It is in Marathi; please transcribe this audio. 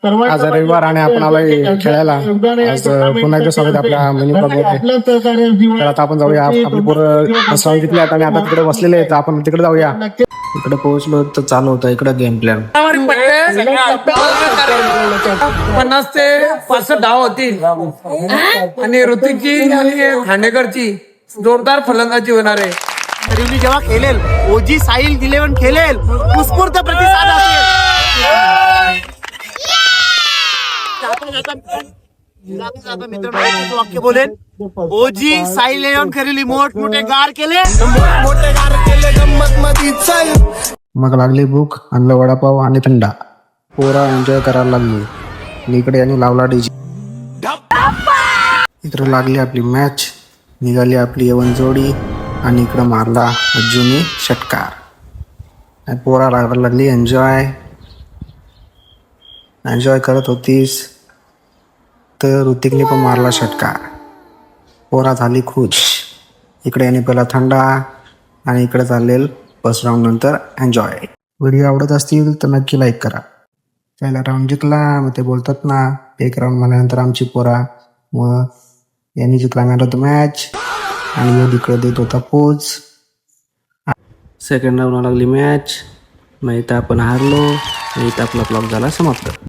आज रविवार आणि आपण आलोय खेळायला. आज पुन्हा एकदा स्वागत आपल्या मिनी क्लबमध्ये. तर आता आपण जाऊया. आपली पोरं बसवून घेतली आणि आता तिकडे बसलेले आहेत. आपण तिकडे जाऊया. इकडे पोहोचलो तर चालू होता इकडे गेम प्लॅन. 50 ते 65 धाव होतील आणि ऋतिकची आणि खांडेकरची जोरदार फलंदाजी होणार आहे. करिवली जेव्हा खेळेल, ओजी साहिल 11 खेळेल, उत्स्फूर्त प्रतिसाद असेल. मित्रांनो एकच वाक्य बोलेल, ओजी साहिल 11 करिवली मोठमोठे गार केले. मग लागली भूक, आणलं वडापाव आणि थंडा. पोरा एन्जॉय करायला लागली. आणि इकडे यांनी लावला डीजे. इकडे लागली आपली मॅच. निघाली आपली 11 जोडी आणि इकडं मारला अज्जूने षटकार. आणि पोरा लागली एन्जॉय करत होतीस तर ऋतिकने पण मारला षटकार. पोरा झाली खुश. इकडे यांनी पहिला थंडा आणि इकडे चाललेल फर्स्ट राऊंड नंतर एन्जॉय. व्हिडिओ आवडत असतील तर नक्की लाईक करा. पहिला राऊंड जिंकला. मग ते बोलतात ना, एक राऊंड म्हणल्यानंतर आमची पोरा. मग यांनी जिंकला मॅन ऑफ द मॅच आणि यो इकडे देत होता पोज. सेकंड राऊंडला लागली मॅच. मग इथं आपण हारलो आणि इथं आपला ब्लॉग झाला समाप्त.